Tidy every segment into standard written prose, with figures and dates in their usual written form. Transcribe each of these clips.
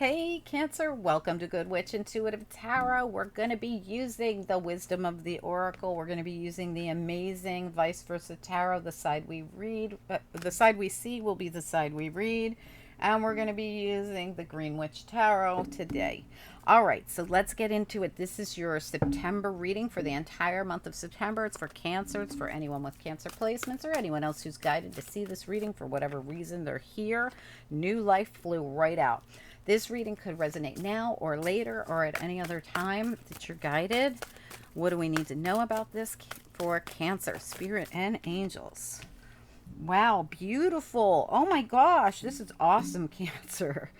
Hey Cancer, welcome to Good Witch Intuitive Tarot. We're going to be using the wisdom of the Oracle. We're going to be using the amazing vice versa tarot. The side we read, the side we see will be the side we read. And we're going to be using the Green Witch Tarot today. All right, so let's get into it. This is your September reading for the entire month of September. It's for Cancer. It's for anyone with Cancer placements or anyone else who's guided to see this reading for whatever reason they're here. New life flew right out. This reading could resonate now or later or at any other time that you're guided. What do we need to know about this for Cancer, Spirit, and Angels? Wow, beautiful. Oh my gosh, this is awesome, Cancer.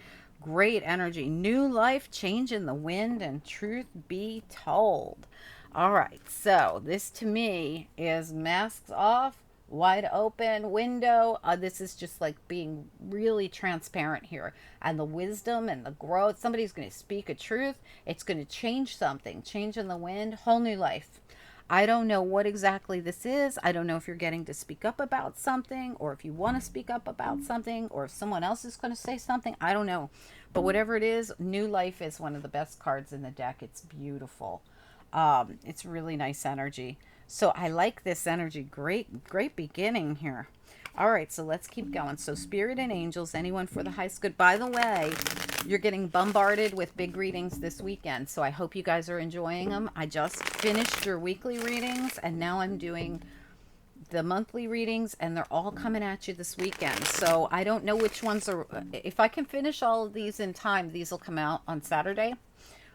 Great energy. New life, change in the wind, and truth be told. All right, so this to me is masks off, wide open window. This is just like being really transparent here, and the wisdom and the growth. Somebody's going to speak a truth. It's going to change something. Change in the wind, whole new life. I don't know what exactly this is. I don't know if you're getting to speak up about something, or if you want to speak up about something, or if someone else is going to say something. I don't know. But whatever it is, new life is one of the best cards in the deck. It's beautiful. It's really nice energy. So I like this energy. Great beginning here. All right, so let's keep going. So Spirit and Angels, anyone for the highest good. By the way, you're getting bombarded with big readings this weekend, so I hope you guys are enjoying them. I just finished your weekly readings, and now I'm doing the monthly readings, and they're all coming at you this weekend. So I don't know which ones are, if I can finish all of these in time, these will come out on Saturday.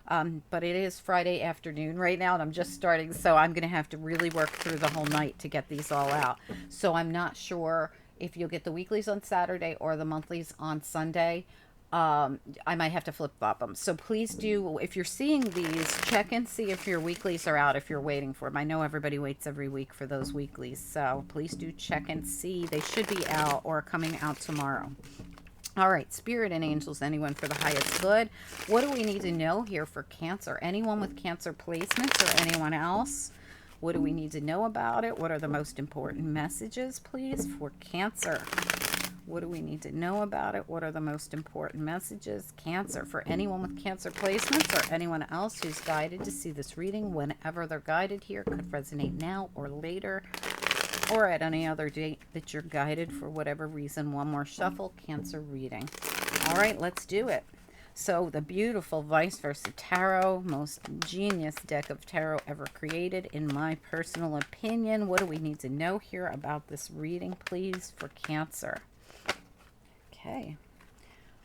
But it is Friday afternoon right now, and I'm just starting, so I'm going to have to really work through the whole night to get these all out. So I'm not sure if you'll get the weeklies on Saturday or the monthlies on Sunday. I might have to flip-flop them. So please do, if you're seeing these, check and see if your weeklies are out, if you're waiting for them. I know everybody waits every week for those weeklies, so please do check and see. They should be out or coming out tomorrow. All right, Spirit and Angels, anyone for the highest good. What do we need to know here for Cancer? Anyone with Cancer placements or anyone else? What do we need to know about it? What are the most important messages, please, for Cancer? What do we need to know about it? What are the most important messages? Cancer, for anyone with Cancer placements or anyone else who's guided to see this reading whenever they're guided here. Could resonate now or later, or at any other date that you're guided for whatever reason. One more shuffle, Cancer reading. All right, let's do it. So the beautiful vice versa tarot, most genius deck of tarot ever created, in my personal opinion. What do we need to know here about this reading, please, for Cancer? Okay.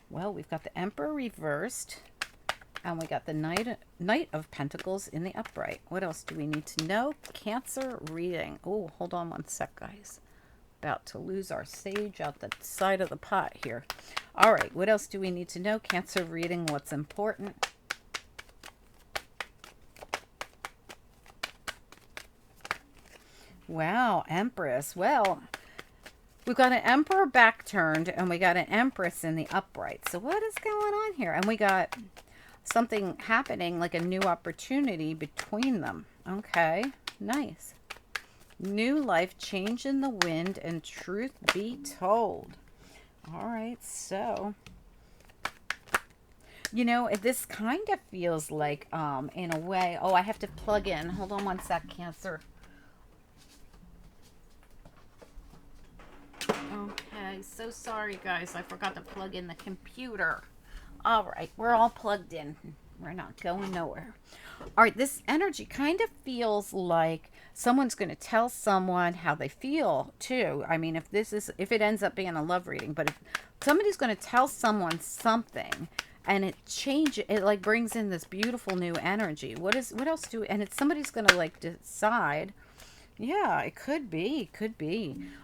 Well, we've got the Emperor reversed. And we got the Knight of Pentacles in the upright. What else do we need to know? Cancer reading. Oh, hold on one sec, guys. About to lose our sage out the side of the pot here. All right, what else do we need to know? Cancer reading, what's important? Wow, Empress. Well, we've got an Emperor back turned, and we got an Empress in the upright. So what is going on here? And we got something happening, like a new opportunity between them. Okay, nice. New life, change in the wind, and truth be told. All right, so, you know, this kind of feels like, in a way, oh, I have to plug in. Hold on one sec, Cancer. Okay, so sorry, guys. I forgot to plug in the computer. All right, we're all plugged in. We're not going nowhere. All right, this energy kind of feels like someone's going to tell someone how they feel too. I mean, if it ends up being a love reading, but if somebody's going to tell someone something and it like brings in this beautiful new energy. What else and it's somebody's going to like decide. Yeah, it could be.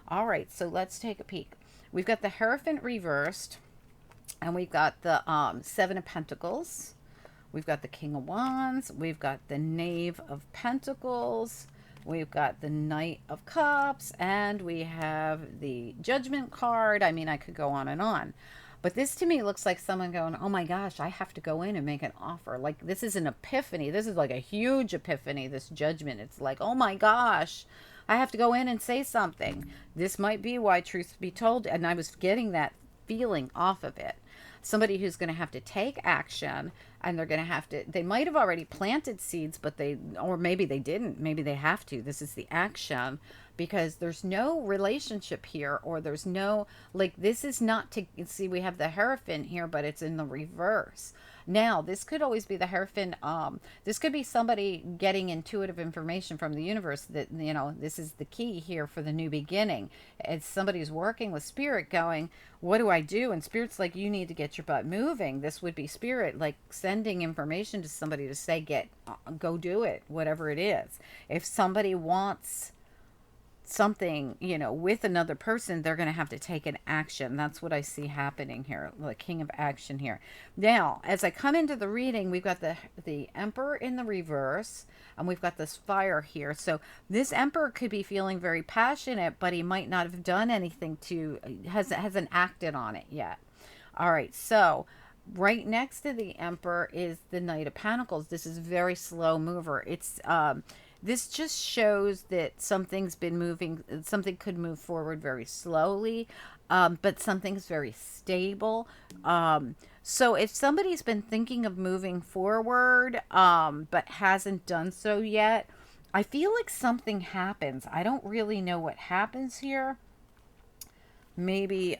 All right, so let's take a peek. We've got the Hierophant reversed. And we've got the Seven of Pentacles. We've got the King of Wands. We've got the Knave of Pentacles. We've got the Knight of Cups. And we have the Judgment card. I mean, I could go on and on. But this to me looks like someone going, oh my gosh, I have to go in and make an offer. Like, this is an epiphany. This is like a huge epiphany, this Judgment. It's like, oh my gosh, I have to go in and say something. This might be why truth be told. And I was getting that feeling off of it. somebody who's going to have to take action, and they're going to have to, they might have already planted seeds, but they, or maybe they didn't, maybe they have to. This is the action, because there's no relationship here, or there's no, like, this is not to see, we have the Hierophant here, but it's in the reverse. Now, this could always be the Hierophant. This could be somebody getting intuitive information from the universe that, you know, this is the key here for the new beginning. It's somebody who's working with spirit going, what do I do? And spirit's like, you need to get your butt moving. This would be spirit like sending information to somebody to say, go do it, whatever it is. If somebody wants something, you know, with another person, they're going to have to take an action. That's what I see happening here, the King of Action here. Now, as I come into the reading, we've got the Emperor in the reverse, and we've got this fire here. So this Emperor could be feeling very passionate, but he might not have done anything to, hasn't acted on it yet. All right, so right next to the Emperor is the Knight of Pentacles. This is a very slow mover. It's this just shows that something's been moving, something could move forward very slowly, but something's very stable. So if somebody's been thinking of moving forward, but hasn't done so yet, I feel like something happens. I don't really know what happens here. Maybe,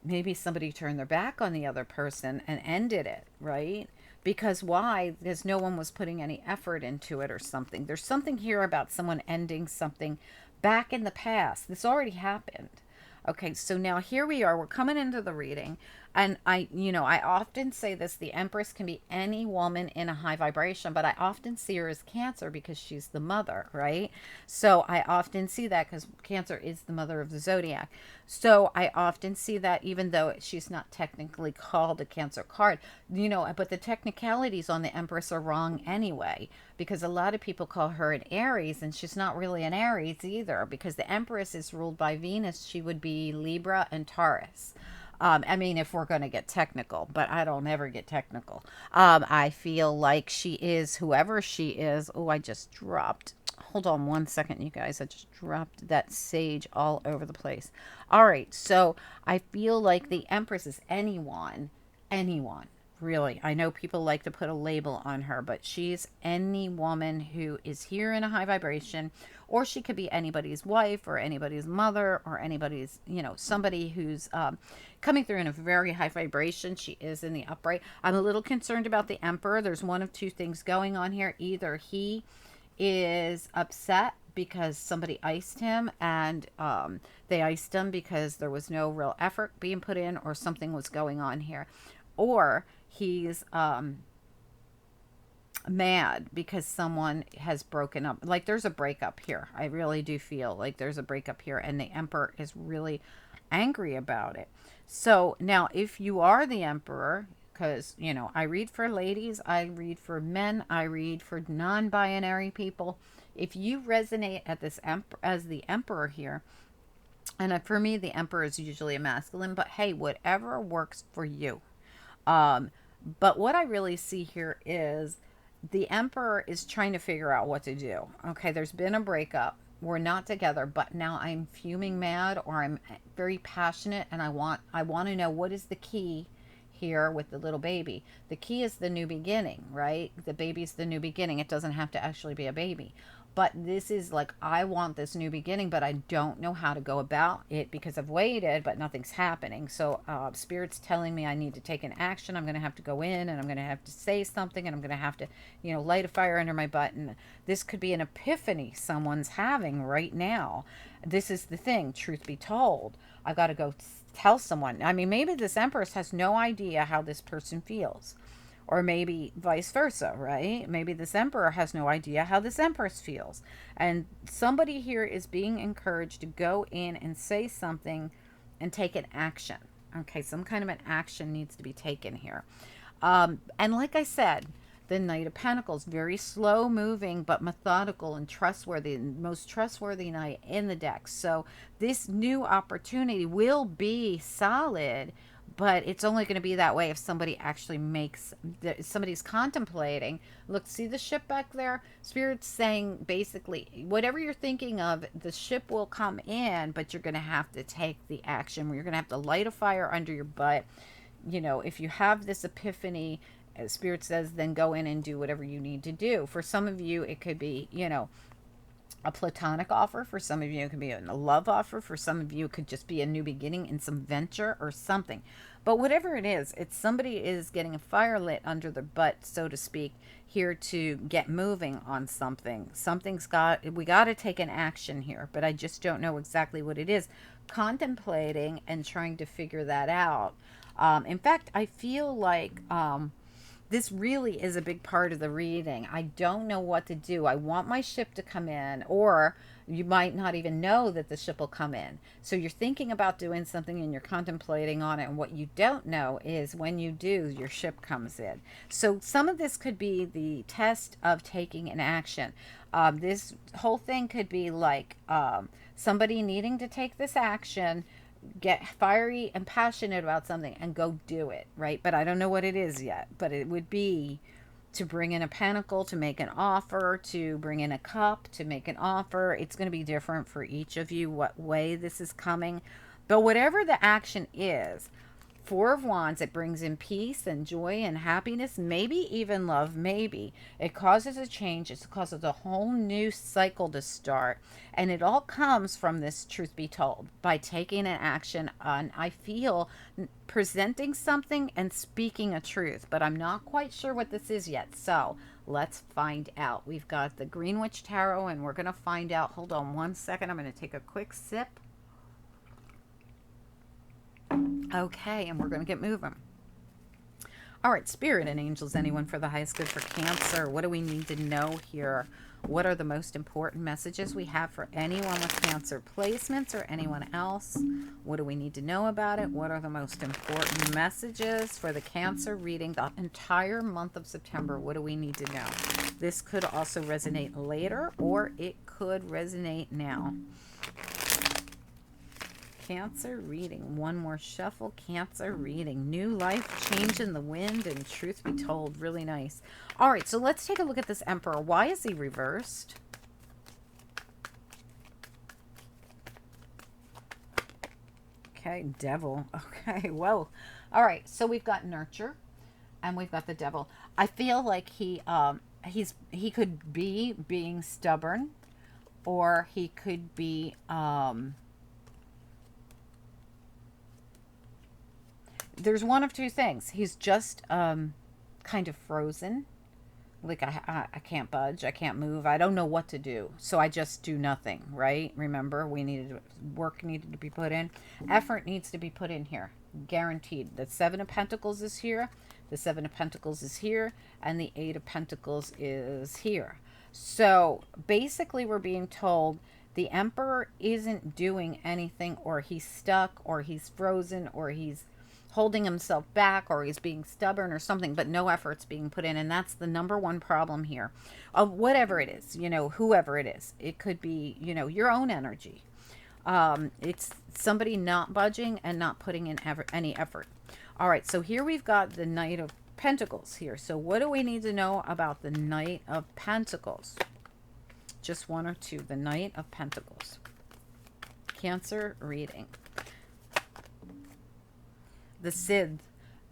maybe somebody turned their back on the other person and ended it, right? Because why? Because no one was putting any effort into it or something. There's something here about someone ending something back in the past. This already happened. Okay, so now here we are. We're coming into the reading. And I often say this, the Empress can be any woman in a high vibration, but I often see her as Cancer because she's the mother, right? So I often see that because Cancer is the mother of the zodiac. So I often see that even though she's not technically called a Cancer card, but the technicalities on the Empress are wrong anyway, because a lot of people call her an Aries, and she's not really an Aries either, because the Empress is ruled by Venus. She would be Libra and Taurus. I mean, if we're going to get technical, but I don't ever get technical. I feel like she is whoever she is. Oh, I just dropped. Hold on one second, you guys. I just dropped that sage all over the place. All right. So I feel like the Empress is anyone, really. I know people like to put a label on her, but she's any woman who is here in a high vibration, or she could be anybody's wife or anybody's mother or anybody's, somebody who's coming through in a very high vibration. She is in the upright. I'm a little concerned about the Emperor. There's one of two things going on here. Either he is upset because somebody iced him, and they iced him because there was no real effort being put in, or something was going on here. Or he's mad because someone has broken up. Like, there's a breakup here. I really do feel like there's a breakup here, and the Emperor is really angry about it. So now, if you are the Emperor, because I read for ladies, I read for men, I read for non-binary people. If you resonate at this as the Emperor here, and for me the Emperor is usually a masculine, but hey, whatever works for you. But what I really see here is the Emperor is trying to figure out what to do. Okay, there's been a breakup. We're not together, but now I'm fuming mad, or I'm very passionate, and I want to know what is the key here with the little baby. The key is the new beginning, right? The baby's the new beginning. It doesn't have to actually be a baby. But this is like, I want this new beginning, but I don't know how to go about it because I've waited, but nothing's happening. So Spirit's telling me I need to take an action. I'm going to have to go in, and I'm going to have to say something, and I'm going to have to, light a fire under my butt. And this could be an epiphany someone's having right now. This is the thing, truth be told. I've got to go tell someone. I mean, maybe this Empress has no idea how this person feels. Or maybe vice versa, right? Maybe this Emperor has no idea how this Empress feels. And somebody here is being encouraged to go in and say something and take an action. Okay, some kind of an action needs to be taken here. And like I said, the Knight of Pentacles, very slow moving, but methodical and trustworthy, most trustworthy knight in the deck. So this new opportunity will be solid, but it's only going to be that way if somebody actually makes, somebody's contemplating. Look, see the ship back there? Spirit's saying basically, whatever you're thinking of, the ship will come in, but you're going to have to take the action. You're going to have to light a fire under your butt. You know, if you have this epiphany, as Spirit says, then go in and do whatever you need to do. For some of you, it could be, you know, a platonic offer. For some of you, it could be a love offer. For some of you, it could just be a new beginning in some venture or something. But whatever it is, it's somebody is getting a fire lit under their butt, so to speak, here to get moving on something. We got to take an action here, but I just don't know exactly what it is. Contemplating and trying to figure that out. In fact, I feel like this really is a big part of the reading. I don't know what to do. I want my ship to come in, or you might not even know that the ship will come in. So you're thinking about doing something and you're contemplating on it. And what you don't know is when you do, your ship comes in. So some of this could be the test of taking an action. This whole thing could be like somebody needing to take this action, get fiery and passionate about something and go do it, right? But I don't know what it is yet, but it would be to bring in a pentacle, to make an offer, to bring in a cup, to make an offer. It's going to be different for each of you what way this is coming, but whatever the action is, Four of Wands, it brings in peace and joy and happiness, maybe even love, maybe. It causes a change. It causes a whole new cycle to start. And it all comes from this, truth be told, by taking an action on, I feel, presenting something and speaking a truth. But I'm not quite sure what this is yet. So let's find out. We've got the Green Witch Tarot, and we're going to find out. Hold on one second. I'm going to take a quick sip. Okay, and we're going to get moving. All right, Spirit and Angels, anyone for the highest good for Cancer? What do we need to know here? What are the most important messages we have for anyone with Cancer placements or anyone else? What do we need to know about it? What are the most important messages for the Cancer reading the entire month of September? What do we need to know? This could also resonate later, or it could resonate now. Cancer reading. One more shuffle. Cancer reading. New life, change in the wind, and truth be told. Really nice. All right, so let's take a look at this Emperor. Why is he reversed? Okay, Devil. Okay, whoa. All right, so we've got nurture, and we've got the Devil. I feel like he could be being stubborn, or he could be there's one of two things. He's just kind of frozen. Like, I can't budge. I can't move. I don't know what to do. So I just do nothing, right? Remember, work needed to be put in. Effort needs to be put in here. Guaranteed. The Seven of Pentacles is here. The Seven of Pentacles is here. And the Eight of Pentacles is here. So basically we're being told the Emperor isn't doing anything, or he's stuck, or he's frozen, or he's holding himself back, or he's being stubborn or something, but no effort's being put in. And that's the number one problem here of whatever it is, you know, whoever it is. It could be, you know, your own energy. It's somebody not budging and not putting in any effort. All right, so here we've got the Knight of Pentacles here. So what do we need to know about the Knight of Pentacles? Just one or two. The Knight of Pentacles. Cancer reading. The Scythe,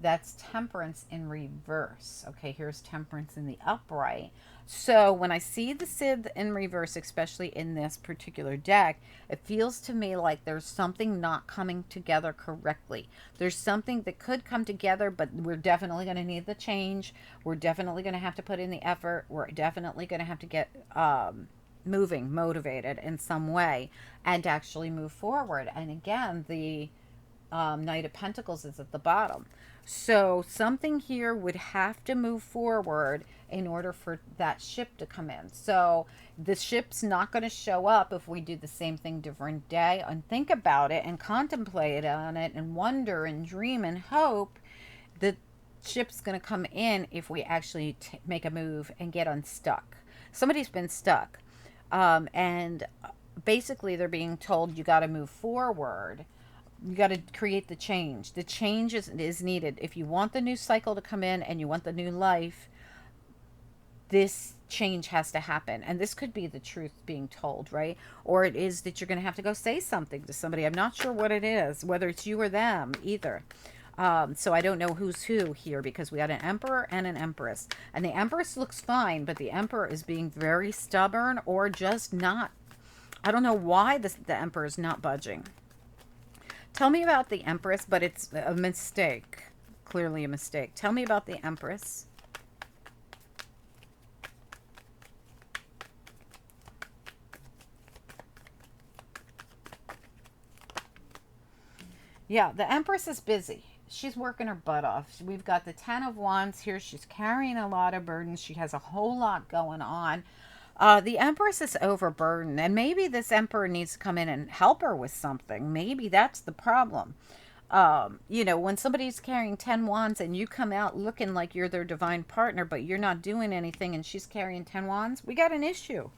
that's Temperance in reverse. Okay, here's Temperance in the upright. So when I see the Scythe in reverse, especially in this particular deck, it feels to me like there's something not coming together correctly. There's something that could come together, but we're definitely going to need the change. We're definitely going to have to put in the effort. We're definitely going to have to get moving, motivated in some way, and actually move forward. And again, the Knight of Pentacles is at the bottom. So something here would have to move forward in order for that ship to come in. So the ship's not going to show up if we do the same thing different day and think about it and contemplate on it and wonder and dream and hope. The ship's going to come in if we actually make a move and get unstuck. Somebody's been stuck. And basically they're being told you got to move forward. You got to create the change. The change is needed. If you want the new cycle to come in and you want the new life, this change has to happen. And this could be the truth being told, right? Or it is that you're going to have to go say something to somebody. I'm not sure what it is, whether it's you or them either. So I don't know who's who here, because we got an emperor and an empress. And the empress looks fine, but the emperor is being very stubborn, or just not. I don't know why the emperor is not budging. Tell me about the empress, but it's a mistake. Clearly a mistake. Tell me about the empress. Yeah, the empress is busy. She's working her butt off. We've got the 10 of Wands here. She's carrying a lot of burdens. She has a whole lot going on. The empress is overburdened, and maybe this emperor needs to come in and help her with something. Maybe that's the problem. You know, when somebody's carrying 10 wands and you come out looking like you're their divine partner, but you're not doing anything, and she's carrying 10 wands, we got an issue.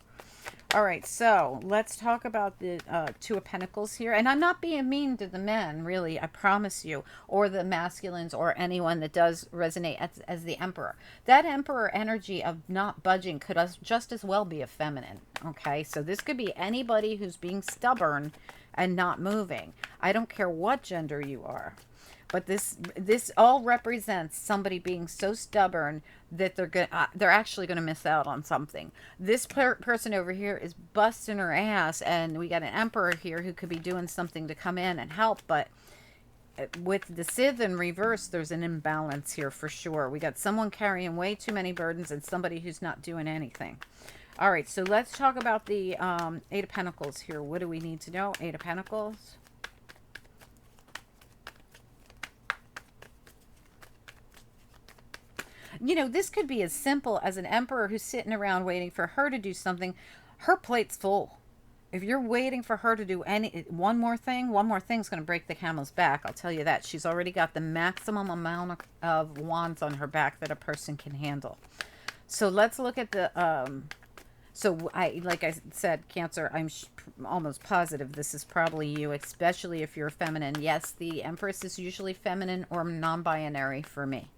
All right, so let's talk about the Two of Pentacles here. And I'm not being mean to the men, really, I promise you, or the masculines, or anyone that does resonate as the Emperor. That Emperor energy of not budging could just as well be a feminine, okay? So this could be anybody who's being stubborn and not moving. I don't care what gender you are. But this all represents somebody being so stubborn that they're actually going to miss out on something. This person over here is busting her ass, and we got an emperor here who could be doing something to come in and help. But with the Sith in reverse, there's an imbalance here for sure. We got someone carrying way too many burdens and somebody who's not doing anything. All right, so let's talk about the Eight of Pentacles here. What do we need to know? Eight of Pentacles. You know, this could be as simple as an emperor who's sitting around waiting for her to do something. Her plate's full. If you're waiting for her to do one more thing's going to break the camel's back. I'll tell you that. She's already got the maximum amount of wands on her back that a person can handle. So let's look at the, like I said, Cancer, I'm almost positive this is probably you, especially if you're feminine. Yes, the Empress is usually feminine or non-binary for me.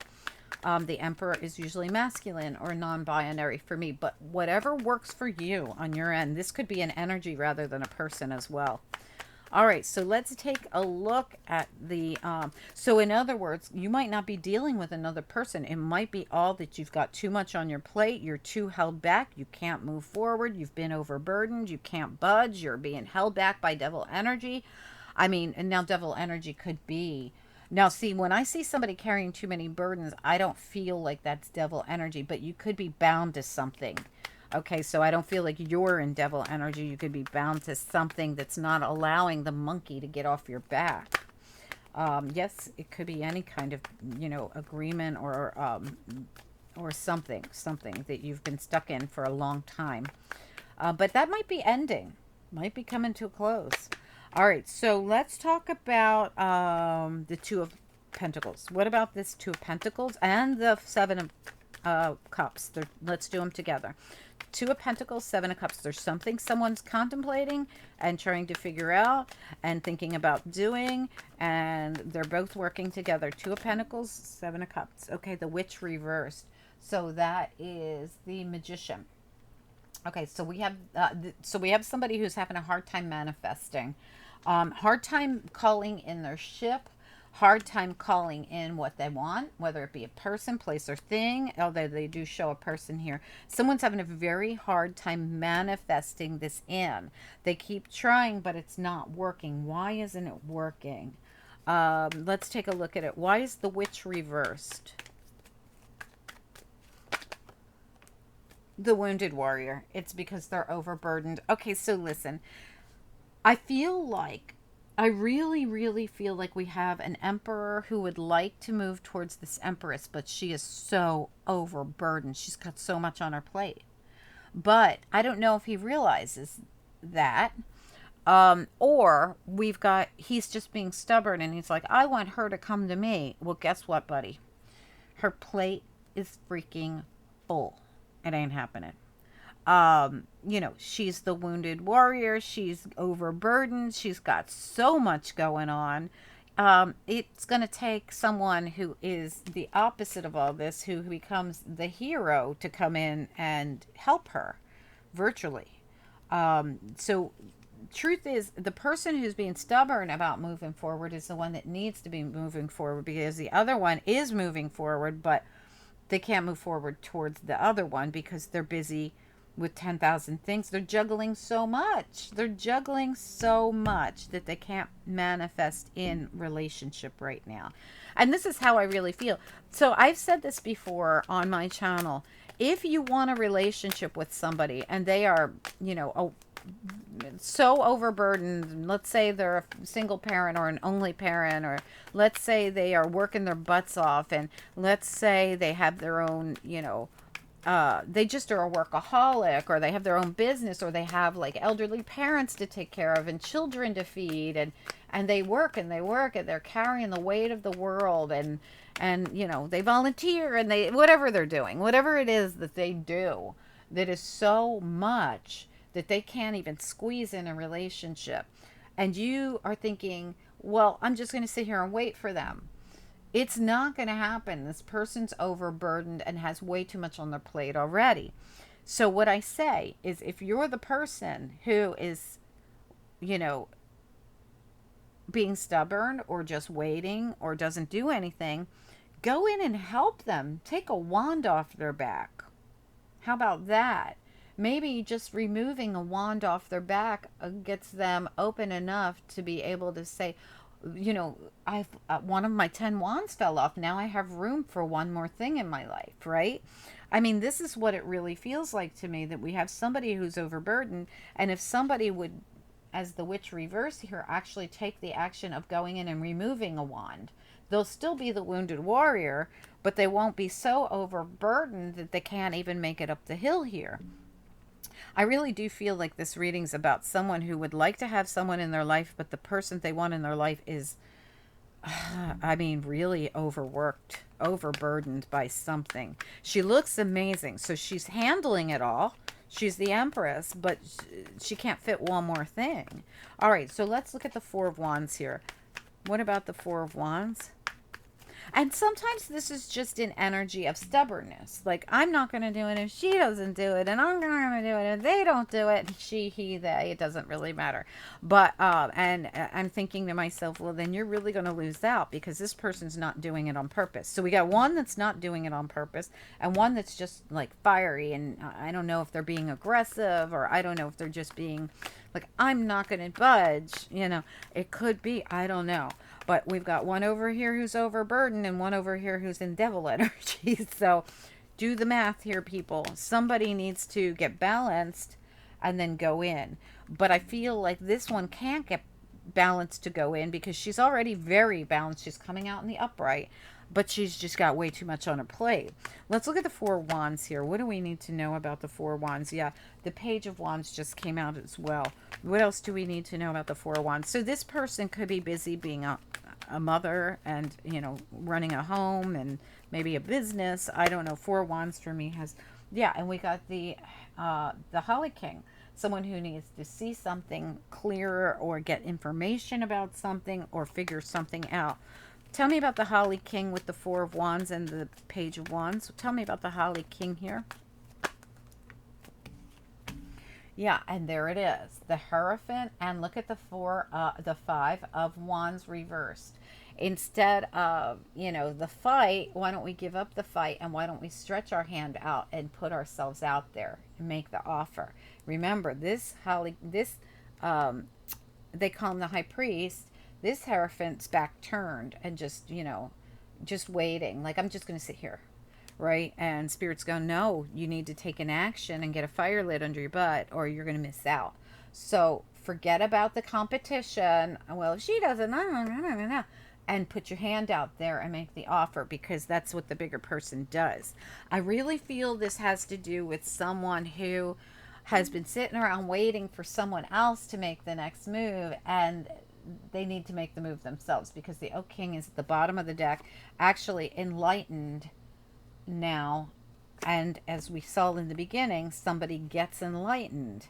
The Emperor is usually masculine or non-binary for me, but whatever works for you on your end. This could be an energy rather than a person as well. All right, so let's take a look at the, so in other words, you might not be dealing with another person. It might be all that you've got too much on your plate. You're too held back. You can't move forward. You've been overburdened. You can't budge. You're being held back by devil energy. I mean, and now devil energy could be, now see, when I see somebody carrying too many burdens, I don't feel like that's devil energy, but you could be bound to something. Okay, so I don't feel like you're in devil energy. You could be bound to something that's not allowing the monkey to get off your back. Yes, it could be any kind of, you know, agreement or something that you've been stuck in for a long time. But that might be ending, might be coming to a close. All right, so let's talk about the Two of Pentacles. What about this Two of Pentacles and the Seven of Cups? Let's do them together. Two of Pentacles, Seven of Cups. There's something someone's contemplating and trying to figure out and thinking about doing, and they're both working together. Two of Pentacles, Seven of Cups. Okay, the Witch reversed. So that is the Magician. Okay, so we have somebody who's having a hard time manifesting, hard time calling in their ship, hard time calling in what they want, whether it be a person, place, or thing. Although they do show a person here. Someone's having a very hard time manifesting this in. They keep trying, but it's not working. Why isn't it working? Let's take a look at it. Why is the Witch reversed? The Wounded Warrior. It's because they're overburdened. Okay, so listen. I feel like, I really, really feel like we have an emperor who would like to move towards this empress, but she is so overburdened. She's got so much on her plate. But I don't know if he realizes that. Or he's just being stubborn and he's like, I want her to come to me. Well, guess what, buddy? Her plate is freaking full. It ain't happening. You know, she's the wounded warrior. She's overburdened. She's got so much going on. It's going to take someone who is the opposite of all this, who becomes the hero, to come in and help her virtually. So truth is, the person who's being stubborn about moving forward is the one that needs to be moving forward, because the other one is moving forward, but they can't move forward towards the other one because they're busy with 10,000 things. They're juggling so much. They're juggling so much that they can't manifest in relationship right now. And this is how I really feel. So I've said this before on my channel. If you want a relationship with somebody and they are, you know, so overburdened, let's say they're a single parent or an only parent, or let's say they are working their butts off, and let's say they have their own, you know, they just are a workaholic, or they have their own business, or they have like elderly parents to take care of and children to feed, and they work and they work and they're carrying the weight of the world, and you know, they volunteer and they, whatever they're doing, whatever it is that they do that is so much that they can't even squeeze in a relationship. And you are thinking, well, I'm just going to sit here and wait for them. It's not going to happen. This person's overburdened and has way too much on their plate already. So what I say is, if you're the person who is, you know, being stubborn or just waiting or doesn't do anything, go in and help them. Take a wand off their back. How about that? Maybe just removing a wand off their back gets them open enough to be able to say, you know, I've one of my 10 wands fell off. Now I have room for one more thing in my life, right? I mean, this is what it really feels like to me, that we have somebody who's overburdened. And if somebody would, as the witch reverse here, actually take the action of going in and removing a wand, they'll still be the wounded warrior, but they won't be so overburdened that they can't even make it up the hill here. I really do feel like this reading's about someone who would like to have someone in their life, but the person they want in their life is, I mean, really overworked, overburdened by something. She looks amazing, so she's handling it all. She's the Empress, but she can't fit one more thing. All right, so let's look at the Four of Wands here. What about the Four of Wands? And sometimes this is just an energy of stubbornness. Like, I'm not going to do it if she doesn't do it, and I'm going to do it if they don't do it. She, he, they, it doesn't really matter. But, and I'm thinking to myself, well, then you're really going to lose out, because this person's not doing it on purpose. So we got one that's not doing it on purpose, and one that's just like fiery. And I don't know if they're being aggressive, or I don't know if they're just being like, I'm not going to budge. You know, it could be, I don't know. But we've got one over here who's overburdened and one over here who's in devil energy. So do the math here, people. Somebody needs to get balanced and then go in. But I feel like this one can't get balanced to go in, because she's already very balanced. She's coming out in the upright, but she's just got way too much on her plate. Let's look at the Four Wands here. What do we need to know about the Four Wands? Yeah, the Page of Wands just came out as well. What else do we need to know about the Four Wands? So this person could be busy being a mother and, you know, running a home and maybe a business. I don't know. Four Wands for me has, yeah, and we got the Holly King. Someone who needs to see something clearer, or get information about something, or figure something out. Tell me about the Holly King with the Four of Wands and the Page of Wands. Tell me about the Holly King here. Yeah, and there it is, the Hierophant, and look at the Five of Wands reversed. Instead of, you know, the fight, why don't we give up the fight, and why don't we stretch our hand out and put ourselves out there and make the offer? Remember, this they call him the High Priest. This Hierophant's back turned and just, you know, just waiting. Like, I'm just going to sit here, right? And Spirit's going, no, you need to take an action and get a fire lit under your butt, or you're going to miss out. So forget about the competition. Well, if she doesn't, no, and put your hand out there and make the offer, because that's what the bigger person does. I really feel this has to do with someone who has been sitting around waiting for someone else to make the next move, and they need to make the move themselves, because the Oak King is at the bottom of the deck, actually enlightened now, And as we saw in the beginning, somebody gets enlightened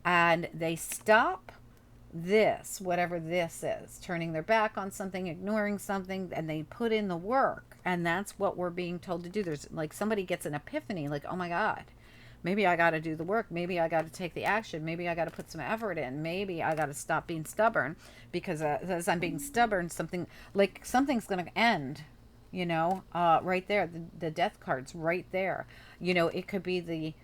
and they stop this, whatever this is, turning their back on something, ignoring something, and they put in the work. And that's what we're being told to do. There's like somebody gets an epiphany, like, oh my God, maybe I got to do the work. Maybe I got to take the action. Maybe I got to put some effort in. Maybe I got to stop being stubborn, because as I'm being stubborn, something's going to end. Right there, the death card's right there. It could be the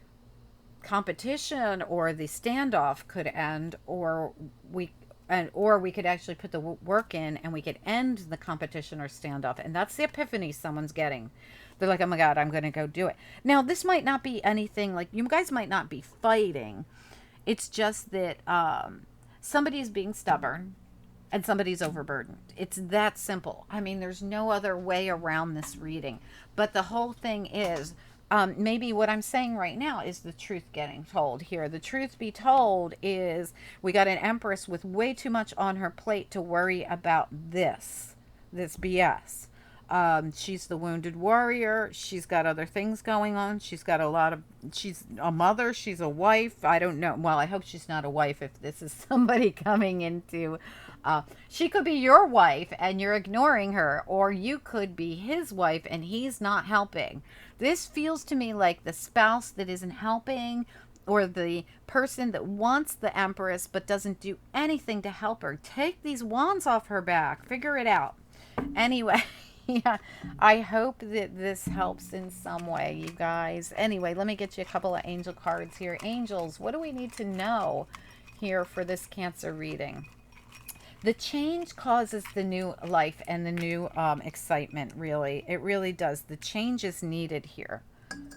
competition, or the standoff could end, or we could actually put the work in and we could end the competition or standoff. And that's the epiphany someone's getting. They're like, oh my God, I'm going to go do it. Now, this might not be anything, like, you guys might not be fighting. It's just that somebody's being stubborn and somebody's overburdened. It's that simple. I mean, there's no other way around this reading. But the whole thing is, maybe what I'm saying right now is the truth getting told here. The truth be told is, we got an Empress with way too much on her plate to worry about this BS. She's the wounded warrior. She's got other things going on. She's a mother. She's a wife. I don't know. Well, I hope she's not a wife if this is somebody coming into, she could be your wife and you're ignoring her, or you could be his wife and he's not helping. This feels to me like the spouse that isn't helping, or the person that wants the Empress but doesn't do anything to help her. Take these wands off her back. Figure it out. Anyway, yeah, I hope that this helps in some way, you guys. Anyway, let me get you a couple of angel cards here. Angels, what do we need to know here for this Cancer reading? The change causes the new life and the new excitement, really. It really does. The change is needed here.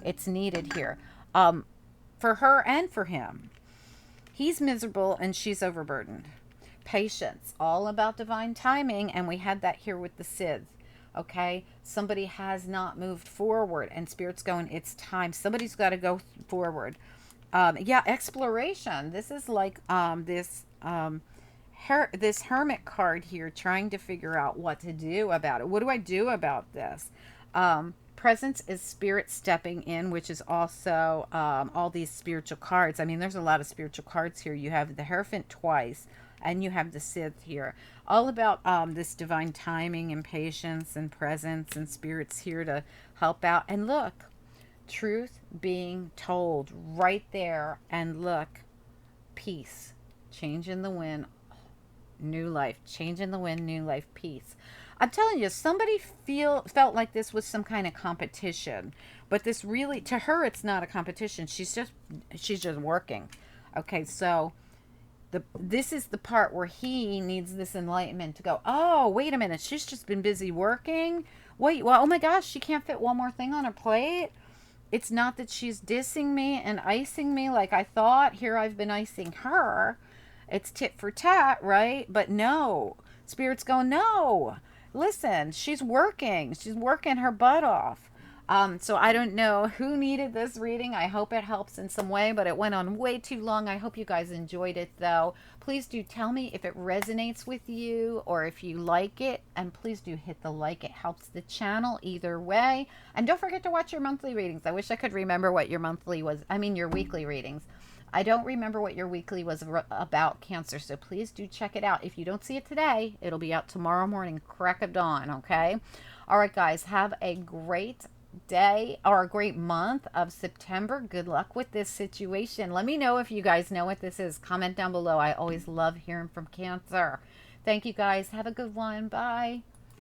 It's needed here. For her and for him. He's miserable and she's overburdened. Patience, all about divine timing, and we had that here with the Sith. Okay, somebody has not moved forward, and Spirit's going, it's time. Somebody's got to go forward. Yeah, exploration. This is like this Hermit card here, trying to figure out what to do about it. What do I do about this? Presence is Spirit stepping in, which is also all these spiritual cards. I mean, there's a lot of spiritual cards here. You have the Hierophant twice, and you have the Sith here. All about this divine timing and patience and presence, and Spirit's here to help out. And look, truth being told right there. And look, peace, change in the wind, new life, change in the wind, new life, peace. I'm telling you, somebody felt like this was some kind of competition, but this really, to her, it's not a competition. She's just working. Okay, so this is the part where he needs this enlightenment to go, oh, wait a minute, she's just been busy working. Wait, well, oh my gosh, she can't fit one more thing on her plate. It's not that she's dissing me and icing me like I thought. Here I've been icing her. It's tit for tat, right? But no, Spirit's going, no, listen, she's working her butt off. So I don't know who needed this reading. I hope it helps in some way, but it went on way too long. I hope you guys enjoyed it, though. Please do tell me if it resonates with you or if you like it, and please do hit the like. It helps the channel either way. And don't forget to watch your monthly readings. I wish I could remember what your your weekly readings. I don't remember what your weekly was about, Cancer, so please do check it out. If you don't see it today, it'll be out tomorrow morning, crack of dawn, okay? All right, guys, have a great day or a great month of September. Good luck with this situation. Let me know if you guys know what this is. Comment down below. I always love hearing from Cancer. Thank you, guys. Have a good one. Bye.